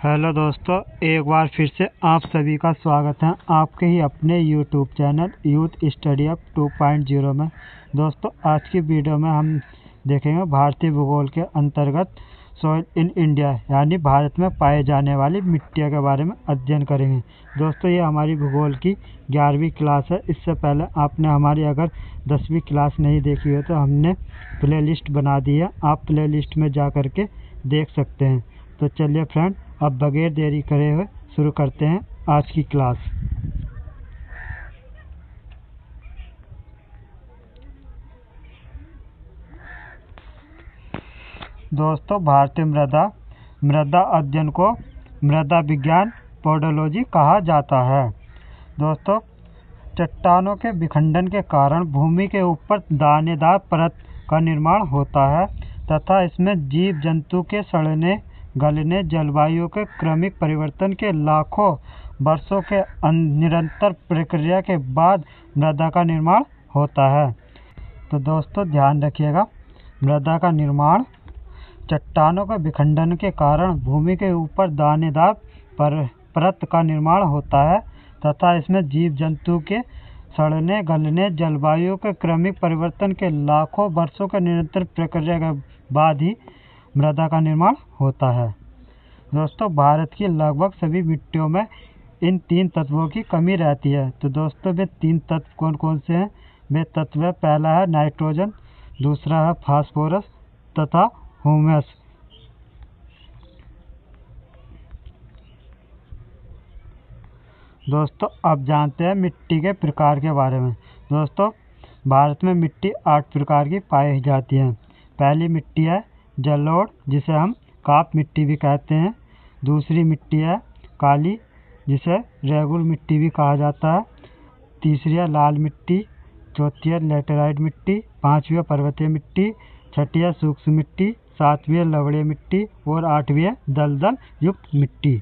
Hello दोस्तों, एक बार फिर से आप सभी का स्वागत है आपके ही अपने YouTube channel youth study up 2.0 में। दोस्तों, आज की वीडियो में हम देखेंगे भारतीय भूगोल के अंतर्गत सॉइल इन इंडिया यानी भारत में पाए जाने वाली मिट्टियों के बारे में अध्ययन करेंगे। दोस्तों, ये हमारी भूगोल की 11वीं क्लास है। इससे पहले आपने हमारी अगर 10वीं क्लास नहीं देखी हो तो हमने प्लेलिस्ट बना दी है, आप प्लेलिस्ट में जा कर के देख सकते हैं। तो चलिए फ्रेंड, अब बगैर देरी करे हुए शुरू करते हैं आज की क्लास। दोस्तों, भारतीय मृदा अध्ययन को मृदा विज्ञान पोडोलॉजी कहा जाता है। दोस्तों, चट्टानों के विखंडन के कारण भूमि के ऊपर दानेदार परत का निर्माण होता है तथा इसमें जीव जंतु के सड़ने गलने, जलवायु के क्रमिक परिवर्तन के लाखों वर्षों के निरंतर प्रक्रिया के बाद मृदा का निर्माण होता है। तो दोस्तों, ध्यान रखिएगा, मृदा का निर्माण चट्टानों के विखंडन के कारण भूमि के ऊपर दानेदार परत का निर्माण होता है तथा इसमें जीव जंतु के सड़ने गलने, जलवायु के क्रमिक परिवर्तन के लाखों वर्षों के निरंतर प्रक्रिया के बाद ही मृदा का निर्माण होता है। दोस्तों, भारत की लगभग सभी मिट्टियों में इन 3 तत्वों की कमी रहती है। तो दोस्तों, वे 3 तत्व कौन कौन से हैं? वे तत्व है, पहला है नाइट्रोजन, दूसरा है फास्फोरस तथा ह्यूमस। दोस्तों, अब जानते हैं मिट्टी के प्रकार के बारे में। दोस्तों, भारत में मिट्टी 8 प्रकार की पाई जाती है। पहली मिट्टी है जलोढ़, जिसे हम काप मिट्टी भी कहते हैं। दूसरी मिट्टी है काली, जिसे रेगुल मिट्टी भी कहा जाता है। तीसरी है लाल मिट्टी, चौथी है लेटेराइट मिट्टी, पांचवी है पर्वतीय मिट्टी, छठी है सूक्ष्म मिट्टी, सातवीं है लवणीय मिट्टी और आठवीं है दलदल युक्त मिट्टी।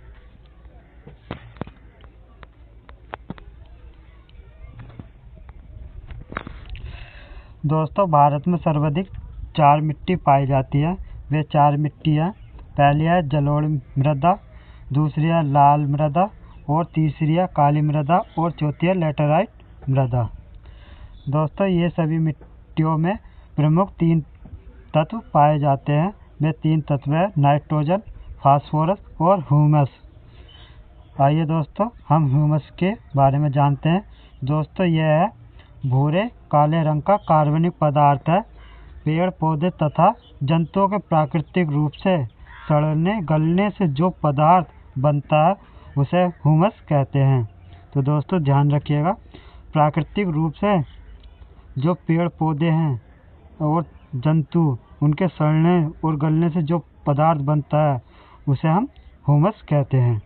दोस्तों, भारत में सर्वाधिक 4 मिट्टी पाई जाती है। वे 4 मिट्टी हैं। पहली है जलोढ़ मृदा, दूसरी है लाल मृदा और तीसरी है काली मृदा और चौथी है लेटेराइट मृदा। दोस्तों, ये सभी मिट्टियों में प्रमुख 3 तत्व पाए जाते हैं। वे 3 तत्व हैं नाइट्रोजन, फास्फोरस और ह्यूमस। आइए दोस्तों, हम ह्यूमस के बारे में जानते हैं। दोस्तों, यह है भूरे काले रंग का कार्बनिक पदार्थ है। पेड़ पौधे तथा जंतुओं के प्राकृतिक रूप से सड़ने गलने से जो पदार्थ बनता है उसे ह्यूमस कहते हैं। तो दोस्तों, ध्यान रखिएगा, प्राकृतिक रूप से जो पेड़ पौधे हैं और जंतु उनके सड़ने और गलने से जो पदार्थ बनता है उसे हम ह्यूमस कहते हैं।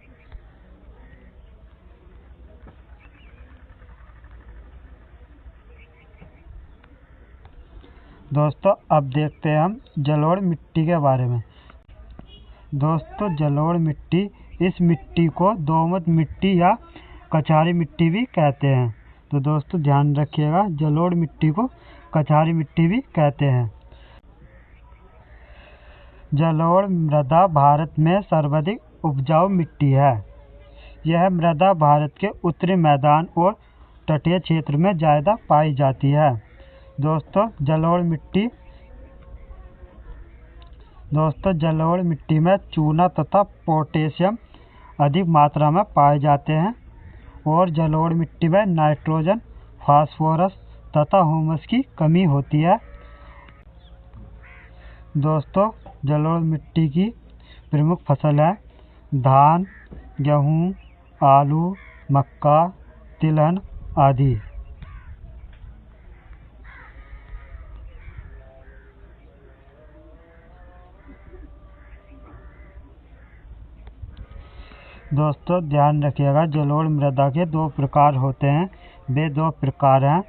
दोस्तों, अब देखते हैं हम जलोढ़ मिट्टी के बारे में। दोस्तों, जलोढ़ मिट्टी, इस मिट्टी को दोमट मिट्टी या कछारी मिट्टी भी कहते हैं। तो दोस्तों, ध्यान रखिएगा, जलोढ़ मिट्टी को कछारी मिट्टी भी कहते हैं। जलोढ़ मृदा भारत में सर्वाधिक उपजाऊ मिट्टी है। यह मृदा भारत के उत्तरी मैदान और तटीय क्षेत्र में ज़्यादा पाई जाती है। दोस्तों, जलोढ़ मिट्टी में चूना तथा पोटेशियम अधिक मात्रा में पाए जाते हैं और जलोढ़ मिट्टी में नाइट्रोजन, फास्फोरस तथा ह्यूमस की कमी होती है। दोस्तों, जलोढ़ मिट्टी की प्रमुख फसल है धान, गेहूँ, आलू, मक्का, तिलहन आदि। दोस्तों, ध्यान रखिएगा, जलोढ़ मृदा के 2 प्रकार होते हैं। वे 2 प्रकार हैं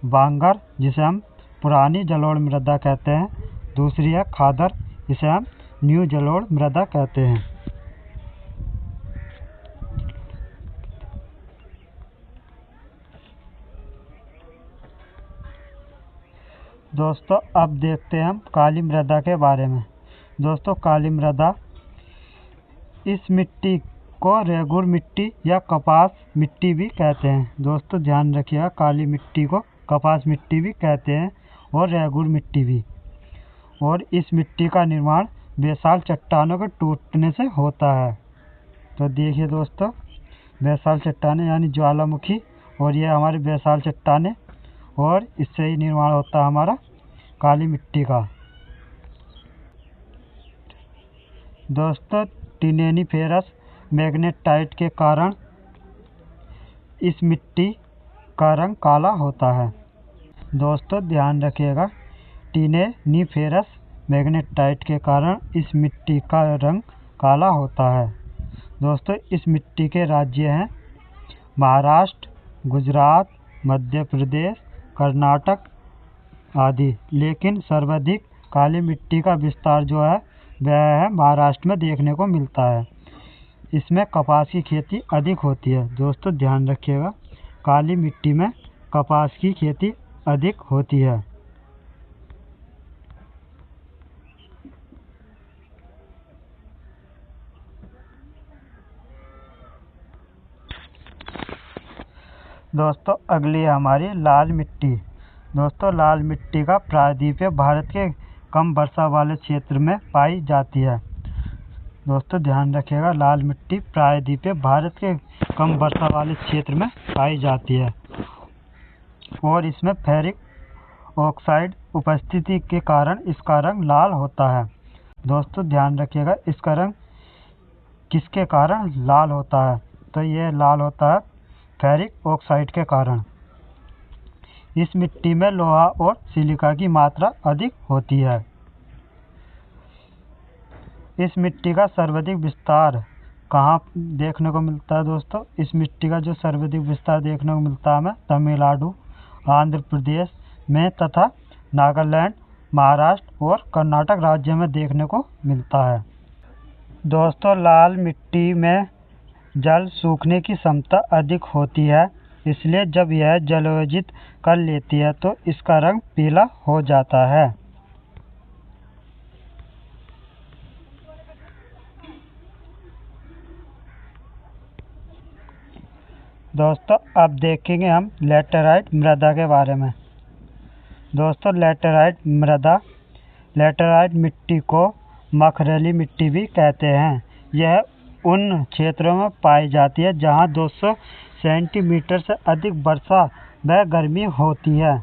बांगर, जिसे हम पुरानी जलोढ़ मृदा कहते हैं। दूसरी है खादर, जिसे हम न्यू जलोढ़ मृदा कहते हैं। दोस्तों, अब देखते हैं हम काली मृदा के बारे में। दोस्तों, काली मृदा इस मिट्टी को रेगुर मिट्टी या कपास मिट्टी भी कहते हैं। दोस्तों ध्यान रखिएगा, काली मिट्टी को कपास मिट्टी भी कहते हैं और रेगुर मिट्टी भी। और इस मिट्टी का निर्माण बेसाल चट्टानों के टूटने से होता है। तो देखिए दोस्तों, बेसाल चट्टानें यानी ज्वालामुखी, और ये हमारी बेसाल चट्टानें, और इससे ही निर्माण होता है हमारा काली मिट्टी का। दोस्तों टिनेनिफेरस मैग्नेटाइट के कारण इस मिट्टी का रंग काला होता है। दोस्तों ध्यान रखिएगा, टिनेनिफेरस मैग्नेटाइट के कारण इस मिट्टी का रंग काला होता है। दोस्तों इस मिट्टी के राज्य हैं महाराष्ट्र, गुजरात, मध्य प्रदेश, कर्नाटक आदि, लेकिन सर्वाधिक काली मिट्टी का विस्तार जो है वह है महाराष्ट्र में देखने को मिलता है। इसमें कपास की खेती अधिक होती है। दोस्तों ध्यान रखिएगा, काली मिट्टी में कपास की खेती अधिक होती है। दोस्तों अगली है हमारी लाल मिट्टी। दोस्तों लाल मिट्टी का प्रायद्वीपीय भारत के कम वर्षा वाले क्षेत्र में पाई जाती है। दोस्तों ध्यान रखिएगा, लाल मिट्टी प्रायद्वीपीय भारत के कम वर्षा वाले क्षेत्र में पाई जाती है और इसमें फेरिक ऑक्साइड उपस्थिति के कारण इसका रंग लाल होता है। दोस्तों ध्यान रखिएगा, इसका रंग किसके कारण लाल होता है? तो ये लाल होता है फेरिक ऑक्साइड के कारण। इस मिट्टी में लोहा और सिलिका की मात्रा अधिक होती है। इस मिट्टी का सर्वाधिक विस्तार कहाँ देखने को मिलता है? दोस्तों इस मिट्टी का जो सर्वाधिक विस्तार देखने को मिलता है हमें तमिलनाडु, आंध्र प्रदेश में तथा नागालैंड, महाराष्ट्र और कर्नाटक राज्य में देखने को मिलता है। दोस्तों लाल मिट्टी में जल सूखने की क्षमता अधिक होती है, इसलिए जब यह जलोजित कर लेती है तो इसका रंग पीला हो जाता है। दोस्तों अब देखेंगे हम लैटेराइट मृदा के बारे में। दोस्तों लैटेराइट मिट्टी को मखरेली मिट्टी भी कहते हैं। यह उन क्षेत्रों में पाई जाती है जहां 200 सेंटीमीटर से अधिक वर्षा व गर्मी होती है।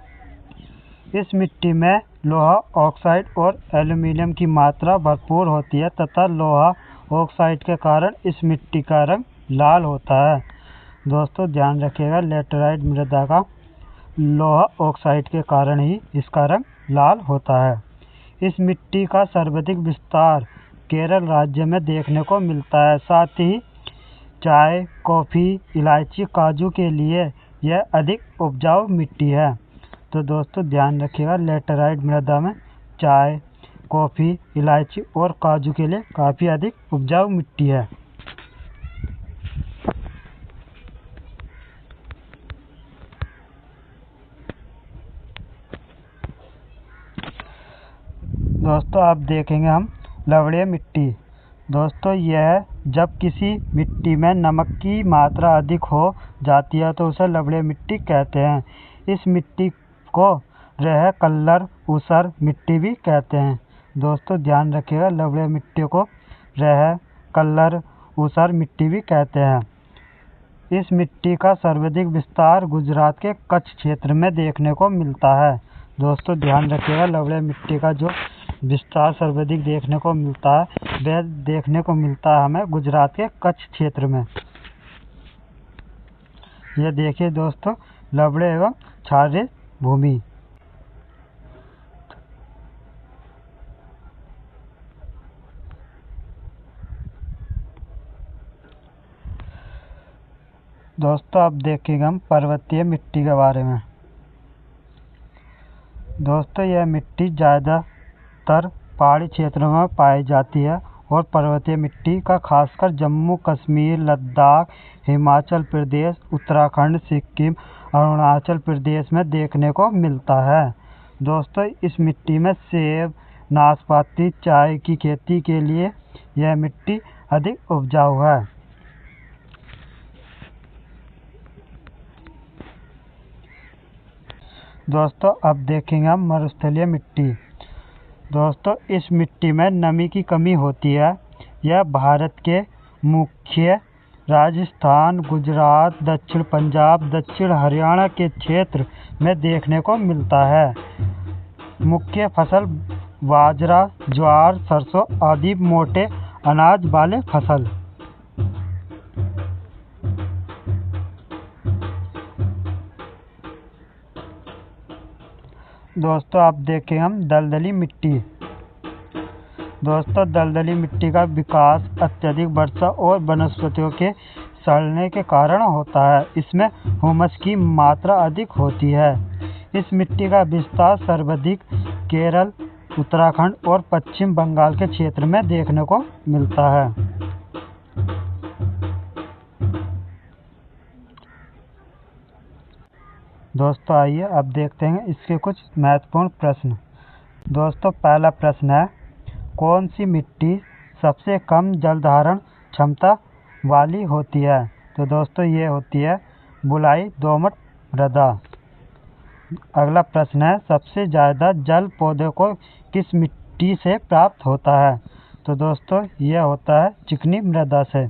इस मिट्टी में लोहा ऑक्साइड और एल्यूमीनियम की मात्रा भरपूर होती है तथा लोहा ऑक्साइड के कारण इस मिट्टी का रंग लाल होता है। दोस्तों ध्यान रखिएगा, लैटेराइट मृदा का लोहा ऑक्साइड के कारण ही इसका रंग लाल होता है। इस मिट्टी का सर्वाधिक विस्तार केरल राज्य में देखने को मिलता है। साथ ही चाय, कॉफ़ी, इलायची, काजू के लिए यह अधिक उपजाऊ मिट्टी है। तो दोस्तों ध्यान रखिएगा, लैटेराइट मृदा में चाय, कॉफ़ी, इलायची और काजू के लिए काफ़ी अधिक उपजाऊ मिट्टी है। दोस्तों अब देखेंगे हम लवणीय मिट्टी। दोस्तों यह जब किसी मिट्टी में नमक की मात्रा अधिक हो जाती है तो उसे लवणीय मिट्टी कहते हैं। इस मिट्टी को रेह कल्लर ऊसर मिट्टी भी कहते हैं। दोस्तों ध्यान रखिएगा, लवणीय मिट्टी को रेह कल्लर ऊसर मिट्टी भी कहते हैं। इस मिट्टी का सर्वाधिक विस्तार गुजरात के कच्छ क्षेत्र में देखने को मिलता है। दोस्तों ध्यान रखिएगा, लवणीय मिट्टी का जो विस्तार सर्वाधिक देखने को मिलता है वह देखने को मिलता है हमें गुजरात के कच्छ क्षेत्र में। यह देखिए दोस्तों, लवणीय एवं क्षारीय भूमि। दोस्तों अब देखेंगे हम पर्वतीय मिट्टी के बारे में। दोस्तों यह मिट्टी ज़्यादातर पहाड़ी क्षेत्रों में पाई जाती है और पर्वतीय मिट्टी का खासकर जम्मू कश्मीर, लद्दाख, हिमाचल प्रदेश, उत्तराखंड, सिक्किम, अरुणाचल प्रदेश में देखने को मिलता है। दोस्तों इस मिट्टी में सेब, नाशपाती, चाय की खेती के लिए यह मिट्टी अधिक उपजाऊ है। दोस्तों अब देखेंगे हम मरुस्थलीय मिट्टी। दोस्तों इस मिट्टी में नमी की कमी होती है। यह भारत के मुख्य राजस्थान, गुजरात, दक्षिण पंजाब, दक्षिण हरियाणा के क्षेत्र में देखने को मिलता है। मुख्य फसल बाजरा, ज्वार, सरसों आदि मोटे अनाज वाले फसल। दोस्तों अब देखें हम दलदली मिट्टी। दोस्तों दलदली मिट्टी का विकास अत्यधिक वर्षा और वनस्पतियों के सड़ने के कारण होता है। इसमें ह्यूमस की मात्रा अधिक होती है। इस मिट्टी का विस्तार सर्वाधिक केरल, उत्तराखंड और पश्चिम बंगाल के क्षेत्र में देखने को मिलता है। दोस्तों आइए अब देखते हैं इसके कुछ महत्वपूर्ण प्रश्न। दोस्तों पहला प्रश्न है, कौन सी मिट्टी सबसे कम जल धारण क्षमता वाली होती है? तो दोस्तों ये होती है बलुई दोमट मृदा। अगला प्रश्न है, सबसे ज़्यादा जल पौधे को किस मिट्टी से प्राप्त होता है? तो दोस्तों यह होता है चिकनी मृदा से।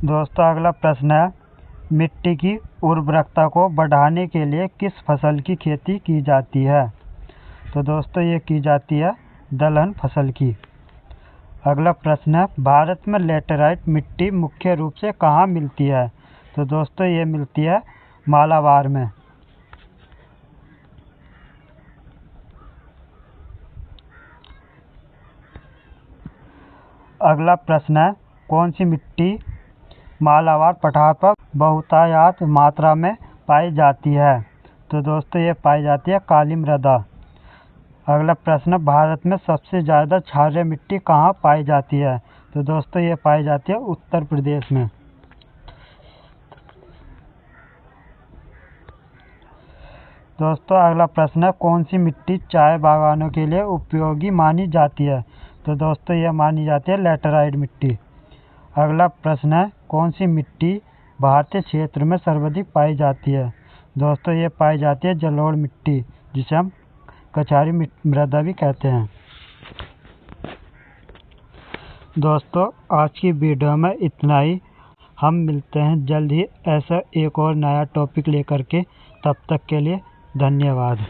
दोस्तों अगला प्रश्न है, मिट्टी की उर्वरकता को बढ़ाने के लिए किस फसल की खेती की जाती है? तो दोस्तों ये की जाती है दलहन फसल की। अगला प्रश्न है, भारत में लैटेराइट मिट्टी मुख्य रूप से कहाँ मिलती है? तो दोस्तों ये मिलती है मालाबार में। अगला प्रश्न है, कौन सी मिट्टी मालाबार पठार पर बहुतायत मात्रा में पाई जाती है? तो दोस्तों ये पाई जाती है काली मृदा। अगला प्रश्न, भारत में सबसे ज़्यादा क्षारीय मिट्टी कहाँ पाई जाती है? तो दोस्तों ये पाई जाती है उत्तर प्रदेश में। दोस्तों अगला प्रश्न है, कौन सी मिट्टी चाय बागानों के लिए उपयोगी मानी जाती है? तो दोस्तों यह मानी जाती है लैटेराइट मिट्टी। अगला प्रश्न है, कौन सी मिट्टी भारतीय क्षेत्र में सर्वाधिक पाई जाती है? दोस्तों ये पाई जाती है जलोढ़ मिट्टी, जिसे हम कछारी मृदा भी कहते हैं। दोस्तों आज की वीडियो में इतना ही। हम मिलते हैं जल्द ही ऐसा एक और नया टॉपिक लेकर के। तब तक के लिए धन्यवाद।